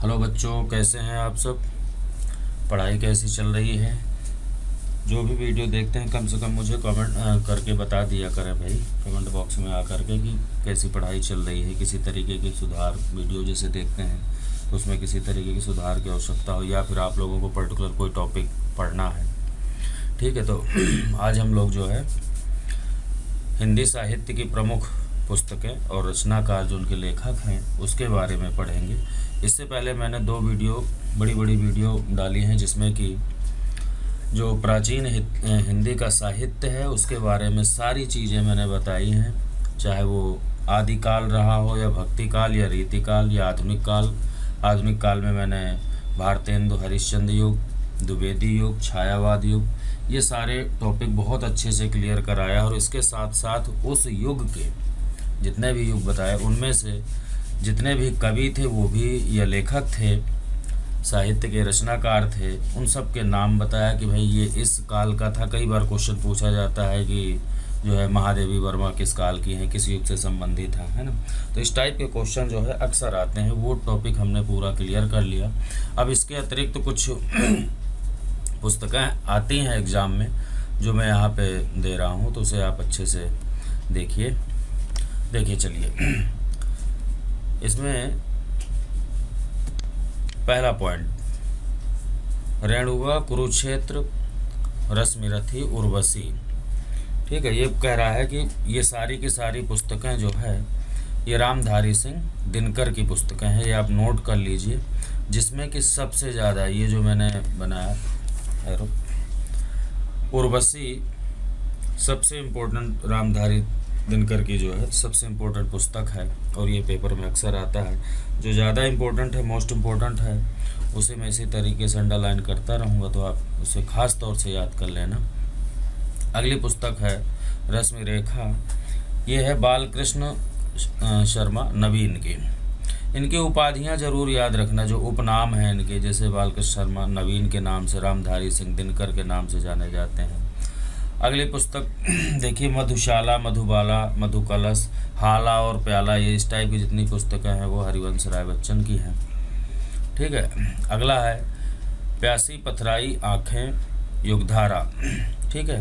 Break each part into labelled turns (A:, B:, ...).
A: Hello बच्चों, कैसे हैं आप सब। पढ़ाई कैसी चल रही है। जो भी वीडियो देखते हैं कम से कम मुझे कमेंट करके बता दिया करें भाई, कमेंट बॉक्स में आ करके कि कैसी पढ़ाई चल रही है। किसी तरीके की सुधार वीडियो जैसे देखते हैं तो उसमें किसी तरीके की सुधार की आवश्यकता हो, या फिर आप लोगों को पर्टिकुलर कोई टॉपिक पढ़ना है। ठीक है, तो आज हम लोग जो है हिंदी साहित्य की प्रमुख पुस्तकें और रचनाकार जो उनके लेखक हैं उसके बारे में पढ़ेंगे। इससे पहले मैंने दो वीडियो, बड़ी बड़ी वीडियो डाली हैं जिसमें कि जो प्राचीन हिंदी का साहित्य है उसके बारे में सारी चीज़ें मैंने बताई हैं, चाहे वो आदिकाल रहा हो या भक्ति काल या रीतिकाल या आधुनिक काल। आधुनिक काल में मैंने भारतेंदु हरिश्चंद्र युग, द्विवेदी युग, छायावाद युग, ये सारे टॉपिक बहुत अच्छे से क्लियर कराया। और इसके साथ साथ उस युग के जितने भी युग बताए उनमें से जितने भी कवि थे वो भी या लेखक थे, साहित्य के रचनाकार थे, उन सब के नाम बताया कि भाई ये इस काल का था। कई बार क्वेश्चन पूछा जाता है कि जो है महादेवी वर्मा किस काल की है, किस युग से संबंधित है ना। तो इस टाइप के क्वेश्चन जो है अक्सर आते हैं, वो टॉपिक हमने पूरा क्लियर कर लिया। अब इसके अतिरिक्त तो कुछ पुस्तकें आती हैं एग्ज़ाम में जो मैं यहाँ पे दे रहा हूँ, तो उसे आप अच्छे से देखिए। चलिए, इसमें पहला पॉइंट, रेणुका, कुरुक्षेत्र, रश्मिरथी, उर्वशी। ठीक है, ये कह रहा है कि ये सारी की सारी पुस्तकें जो है ये रामधारी सिंह दिनकर की पुस्तकें हैं, ये आप नोट कर लीजिए। जिसमें कि सबसे ज़्यादा ये जो मैंने बनाया है उर्वशी सबसे इम्पोर्टेंट रामधारी दिनकर की जो है सबसे इम्पोर्टेंट पुस्तक है, और ये पेपर में अक्सर आता है। जो ज़्यादा इम्पोर्टेंट है, मोस्ट इम्पोर्टेंट है, उसे मैं इसी तरीके से अंडरलाइन करता रहूँगा, तो आप उसे ख़ास तौर से याद कर लेना। अगली पुस्तक है रश्मि रेखा। ये है बालकृष्ण शर्मा नवीन की। इनकी उपाधियाँ जरूर याद रखना, जो उपनाम हैं इनके, जैसे बालकृष्ण शर्मा नवीन के नाम से, रामधारी सिंह दिनकर के नाम से जाने जाते हैं। अगली पुस्तक देखिए, मधुशाला, मधुबाला, मधुकलश, हाला और प्याला, ये इस टाइप की जितनी पुस्तकें हैं वो हरिवंश राय बच्चन की हैं। ठीक है, अगला है प्यासी पथराई आँखें, युगधारा। ठीक है,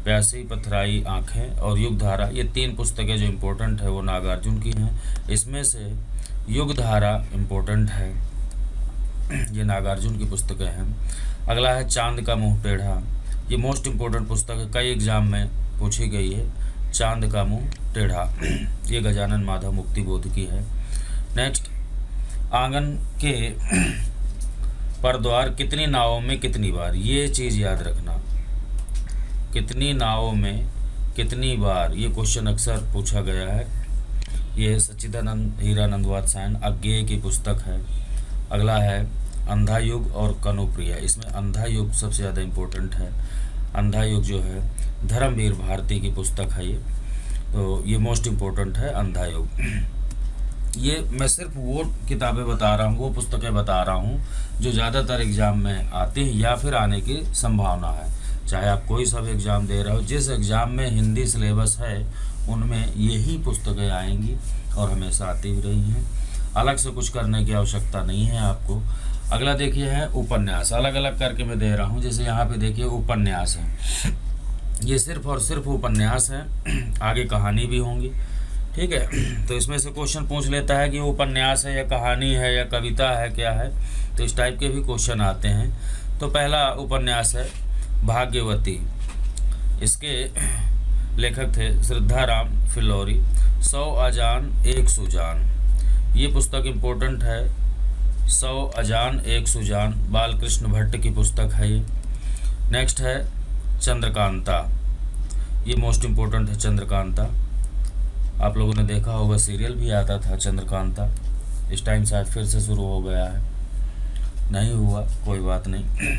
A: प्यासी पथराई आँखें और युगधारा, ये तीन पुस्तकें जो इम्पोर्टेंट है वो नागार्जुन की हैं। इसमें से युगधारा इम्पोर्टेंट है, ये नागार्जुन की पुस्तकें हैं। अगला है चांद का मुँह टेढ़ा, ये मोस्ट इम्पोर्टेंट पुस्तक है, कई एग्जाम में पूछी गई है। चांद का मुँह टेढ़ा, ये गजानन माधव मुक्तिबोध की है। नेक्स्ट, आंगन के परद्वार कितनी नावों में कितनी बार, ये चीज़ याद रखना, कितनी नावों में कितनी बार, ये क्वेश्चन अक्सर पूछा गया है। ये सच्चिदानंद हीरानंद वात्स्यायन अज्ञेय की पुस्तक है। अगला है अंधा युग और कनुप्रिया, इसमें अंधा युग सबसे ज़्यादा इम्पोर्टेंट है। अंधा युग जो है धर्मवीर भारती की पुस्तक है ये, तो ये मोस्ट इम्पोर्टेंट है अंधा युग। ये मैं सिर्फ वो किताबें बता रहा हूँ, वो पुस्तकें बता रहा हूँ जो ज़्यादातर एग्ज़ाम में आती हैं या फिर आने की संभावना है। चाहे आप कोई सा भी एग्ज़ाम दे रहे हो, जिस एग्ज़ाम में हिंदी सिलेबस है उनमें यही पुस्तकें आएंगी और हमेशा आती भी रही हैं। अलग से कुछ करने की आवश्यकता नहीं है आपको। अगला देखिए है उपन्यास, अलग अलग करके मैं दे रहा हूँ। जैसे यहाँ पे देखिए उपन्यास है, ये सिर्फ और सिर्फ उपन्यास है, आगे कहानी भी होंगी। ठीक है, तो इसमें से क्वेश्चन पूछ लेता है कि उपन्यास है या कहानी है या कविता है, क्या है, तो इस टाइप के भी क्वेश्चन आते हैं। तो पहला उपन्यास है भाग्यवती, इसके लेखक थे श्रद्धाराम फिल्लौरी। 100 अजान एक सुजान, ये पुस्तक इम्पोर्टेंट है। 100 अजान एक सुजान बालकृष्ण भट्ट की पुस्तक है ये। नेक्स्ट है चंद्रकांता, ये मोस्ट इम्पोर्टेंट है चंद्रकांता। आप लोगों ने देखा होगा, सीरियल भी आता था चंद्रकांता, इस टाइम शायद फिर से शुरू हो गया है, नहीं हुआ कोई बात नहीं।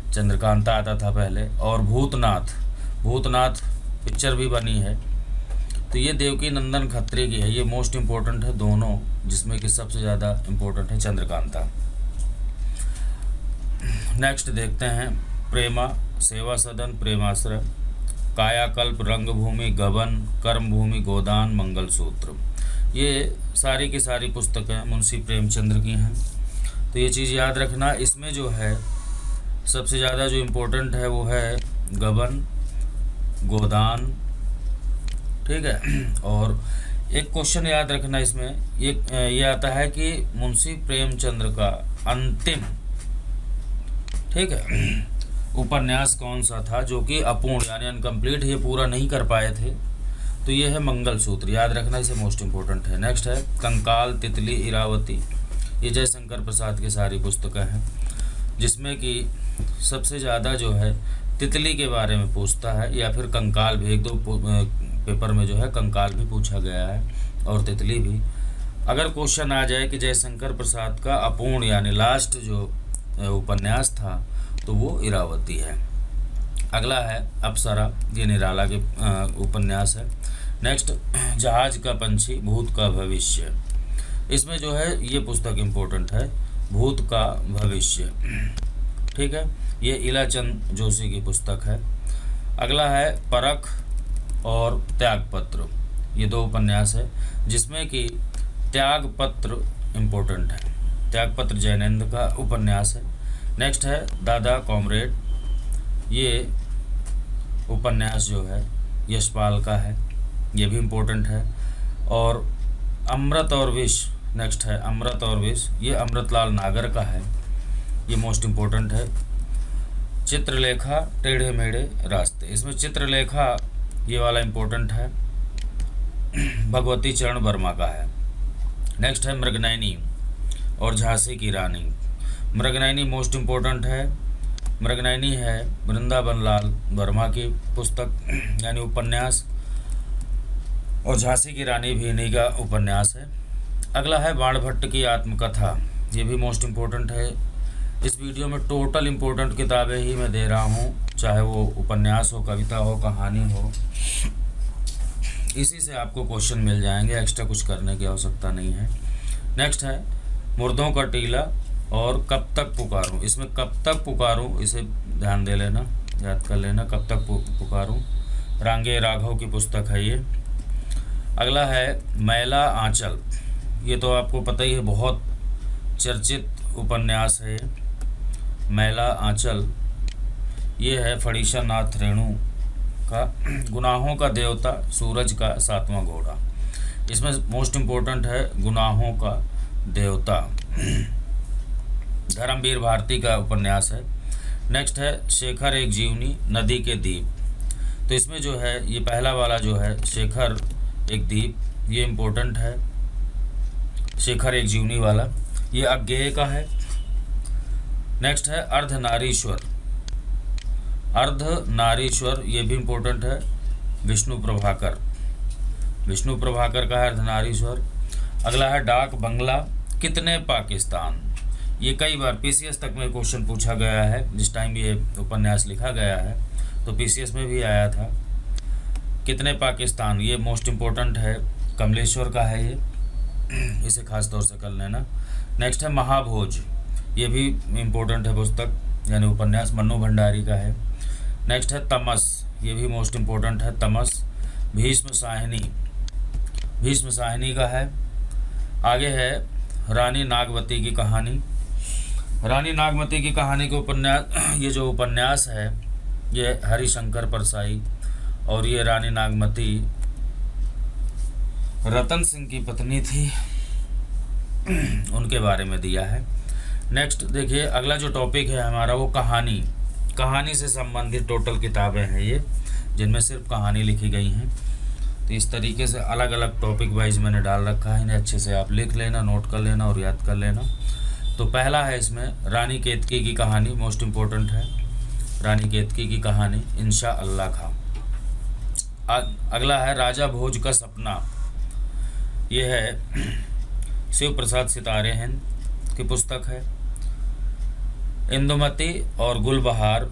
A: चंद्रकांता आता था पहले। और भूतनाथ पिक्चर भी बनी है, तो ये देवकी नंदन खत्री की है, ये मोस्ट इम्पोर्टेंट है दोनों, जिसमें कि सबसे ज़्यादा इम्पोर्टेंट है चंद्रकांता। नेक्स्ट देखते हैं प्रेमा, सेवा सदन, प्रेमाश्रय, कायाकल्प, रंगभूमि, गबन, कर्मभूमि, गोदान, मंगलसूत्र, ये सारी की सारी पुस्तकें मुंशी प्रेमचंद्र की हैं। तो ये चीज़ याद रखना। इसमें जो है सबसे ज़्यादा जो इम्पोर्टेंट है वो है गबन, गोदान, ठीक है। और एक क्वेश्चन याद रखना इसमें, ये आता है कि मुंशी प्रेमचंद्र का अंतिम, ठीक है, उपन्यास कौन सा था जो कि अपूर्ण यानी अनकम्प्लीट, ये पूरा नहीं कर पाए थे। तो ये है मंगलसूत्र, याद रखना, इसे मोस्ट इम्पोर्टेंट है। नेक्स्ट है कंकाल, तितली, इरावती। ये जयशंकर प्रसाद की सारी पुस्तकें हैं, जिसमें कि सबसे ज़्यादा जो है तितली के बारे में पूछता है, या फिर कंकाल भी, एक दो पेपर में जो है कंकाल भी पूछा गया है और तितली भी। अगर क्वेश्चन आ जाए कि जयशंकर प्रसाद का अपूर्ण यानी लास्ट जो उपन्यास था, तो वो इरावती है। अगला है अप्सरा, ये निराला के उपन्यास है। नेक्स्ट जहाज का पंछी, भूत का भविष्य। इसमें जो है ये पुस्तक इम्पोर्टेंट है, भूत का भविष्य, ठीक है। ये इलाचंद जोशी की पुस्तक है। अगला है परख और त्यागपत्र, ये दो उपन्यास है, जिसमें कि त्यागपत्र इम्पोर्टेंट है। त्यागपत्र जैनेंद्र का उपन्यास है। नेक्स्ट है दादा कॉमरेड, ये उपन्यास जो है यशपाल का है, ये भी इम्पोर्टेंट है। और अमृत और विष, नेक्स्ट है अमृत और विष, ये अमृतलाल नागर का है, ये मोस्ट इम्पोर्टेंट है। चित्रलेखा, टेढ़े मेढ़े रास्ते, इसमें चित्रलेखा ये वाला इम्पोर्टेंट है, भगवती चरण वर्मा का है। नेक्स्ट है मृगनयनी और झांसी की रानी। मृगनयनी मोस्ट इम्पोर्टेंट है। मृगनयनी है वृंदावन लाल वर्मा की पुस्तक यानी उपन्यास, और झांसी की रानी भी इन्हीं का उपन्यास है। अगला है बाणभट्ट की आत्मकथा, ये भी मोस्ट इम्पोर्टेंट है। इस वीडियो में टोटल इम्पोर्टेंट किताबें ही मैं दे रहा हूँ, चाहे वो उपन्यास हो, कविता हो, कहानी हो, इसी से आपको क्वेश्चन मिल जाएंगे, एक्स्ट्रा कुछ करने की आवश्यकता नहीं है। नेक्स्ट है मुर्दों का टीला और कब तक पुकारूं। इसमें कब तक पुकारूं, इसे ध्यान दे लेना, याद कर लेना, कब तक पुकारूं, रांगे राघव की पुस्तक है ये। अगला है मैला आंचल, ये तो आपको पता ही है, बहुत चर्चित उपन्यास है ये। मैला आंचल ये है फणीसा नाथ रेणु का। गुनाहों का देवता, सूरज का सातवां घोड़ा, इसमें मोस्ट इम्पोर्टेंट है गुनाहों का देवता, धर्मवीर भारती का उपन्यास है। नेक्स्ट है शेखर एक जीवनी, नदी के द्वीप। तो इसमें जो है ये पहला वाला जो है शेखर एक द्वीप, ये इम्पोर्टेंट है। शेखर एक जीवनी वाला ये अज्ञेय का है। नेक्स्ट है अर्धनारीश्वर, अर्धनारीश्वर ये भी इम्पोर्टेंट है, विष्णु प्रभाकर, विष्णु प्रभाकर का है अर्धनारीश्वर। अगला है डाक बंगला, कितने पाकिस्तान, ये कई बार पीसीएस तक में क्वेश्चन पूछा गया है। जिस टाइम ये उपन्यास लिखा गया है तो पीसीएस में भी आया था। कितने पाकिस्तान ये मोस्ट इम्पोर्टेंट है, कमलेश्वर का है ये, इसे खास तौर से कर लेना। नेक्स्ट है महाभोज, ये भी इम्पोर्टेंट है पुस्तक यानी उपन्यास, मन्नू भंडारी का है। नेक्स्ट है तमस, ये भी मोस्ट इम्पोर्टेंट है, तमस, भीष्म साहिनी, भीष्म साहिनी का है। आगे है रानी नागवती की कहानी, रानी नागवती की कहानी के उपन्यास, ये जो उपन्यास है ये हरिशंकर परसाई, और ये रानी नागवती रतन सिंह की पत्नी थी, उनके बारे में दिया है। नेक्स्ट देखिए अगला जो टॉपिक है हमारा वो कहानी, कहानी से संबंधित टोटल किताबें हैं ये, जिनमें सिर्फ कहानी लिखी गई हैं। तो इस तरीके से अलग अलग टॉपिक वाइज मैंने डाल रखा है, इन्हें अच्छे से आप लिख लेना, नोट कर लेना और याद कर लेना। तो पहला है इसमें रानी केतकी की कहानी, मोस्ट इम्पोर्टेंट है रानी केतकी की कहानी, इंशा अल्लाह खां। अगला है राजा भोज का सपना, ये है शिव प्रसाद सितारे हिंद की पुस्तक है। इंदुमती और गुलबहार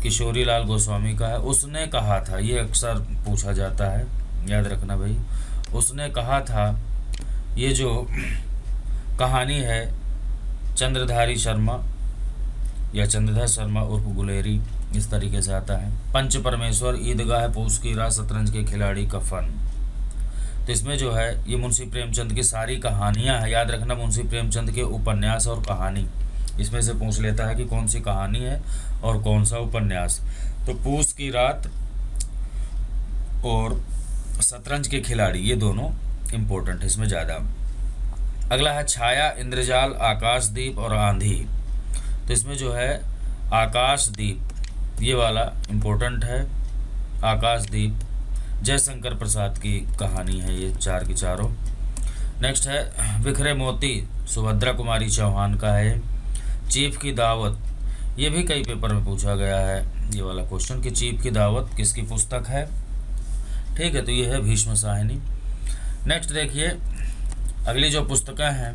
A: किशोरी लाल गोस्वामी का है। उसने कहा था, ये अक्सर पूछा जाता है, याद रखना भाई, उसने कहा था, ये जो कहानी है चंद्रधारी शर्मा या चंद्रधर शर्मा उर्फ गुलेरी, इस तरीके से आता है। पंच परमेश्वर, ईदगाह, पूस की रात, शतरंज के खिलाड़ी का फन। तो इसमें जो है ये मुंशी प्रेमचंद की सारी कहानियाँ हैं। याद रखना, मुंशी प्रेमचंद के उपन्यास और कहानी, इसमें से पूछ लेता है कि कौन सी कहानी है और कौन सा उपन्यास। तो पूस की रात और शतरंज के खिलाड़ी, ये दोनों इम्पोर्टेंट है इसमें ज़्यादा। अगला है छाया, इंद्रजाल, आकाशदीप और आंधी। तो इसमें जो है आकाशदीप, ये वाला इम्पोर्टेंट है। आकाशदीप जयशंकर प्रसाद की कहानी है, ये चार की चारों। नेक्स्ट है बिखरे मोती, सुभद्रा कुमारी चौहान का है। चीफ की दावत, ये भी कई पेपर में पूछा गया है ये वाला क्वेश्चन कि चीफ की दावत किसकी पुस्तक है। ठीक है, तो ये है भीष्म साहिनी। नेक्स्ट देखिए, अगली जो पुस्तकें हैं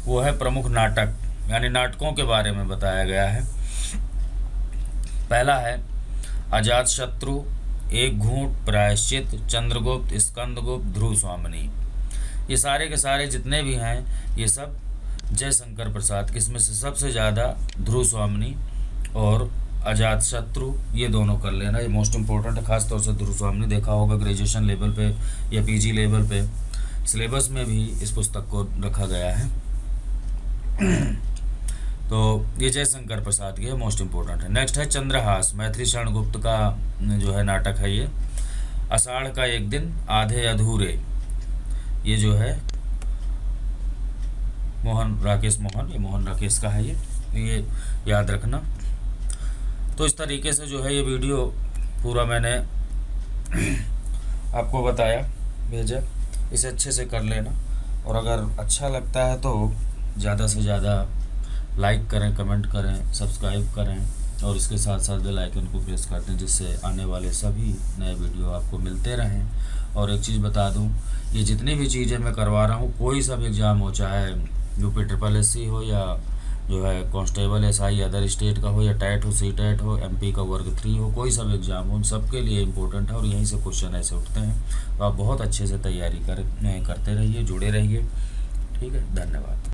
A: वो है प्रमुख नाटक, यानी नाटकों के बारे में बताया गया है। पहला है अजातशत्रु, एक घूंट, प्रायश्चित, चंद्रगुप्त, स्कंदगुप्त, ध्रुव स्वामिनी। ये सारे के सारे जितने भी हैं ये सब जयशंकर प्रसाद, किसमें से सबसे ज़्यादा ध्रुव स्वामिनी और अजातशत्रु, ये दोनों कर लेना, ये मोस्ट इम्पोर्टेंट है। खास तौर से ध्रुव स्वामिनी देखा होगा ग्रेजुएशन लेवल पे या पीजी लेवल पे, सिलेबस में भी इस पुस्तक को रखा गया है। तो ये जयशंकर प्रसाद की है, मोस्ट इम्पोर्टेंट है। नेक्स्ट है चंद्रहास, मैथिली शरण गुप्त का जो है नाटक है ये। आषाढ़ का एक दिन, आधे अधूरे, ये जो है मोहन राकेश का है ये याद रखना। तो इस तरीके से जो है ये वीडियो पूरा मैंने आपको बताया, भेजा, इसे अच्छे से कर लेना। और अगर अच्छा लगता है तो ज़्यादा से ज़्यादा लाइक करें, कमेंट करें, सब्सक्राइब करें और इसके साथ साथ बेल आइकन को प्रेस कर दें, जिससे आने वाले सभी नए वीडियो आपको मिलते रहें। और एक चीज़ बता दूं, ये जितनी भी चीज़ें मैं करवा रहा हूँ, कोई सा भी एग्ज़ाम हो, चाहे यूपी SSC हो या जो है कांस्टेबल SI अदर स्टेट का हो या टैट हो, CTET हो, MP का वर्ग 3 हो, कोई सा भी एग्ज़ाम हो, उन सबके लिए इम्पोर्टेंट है। और यहीं से क्वेश्चन ऐसे उठते हैं, तो आप बहुत अच्छे से तैयारी करते रहिए, जुड़े रहिए। ठीक है, धन्यवाद।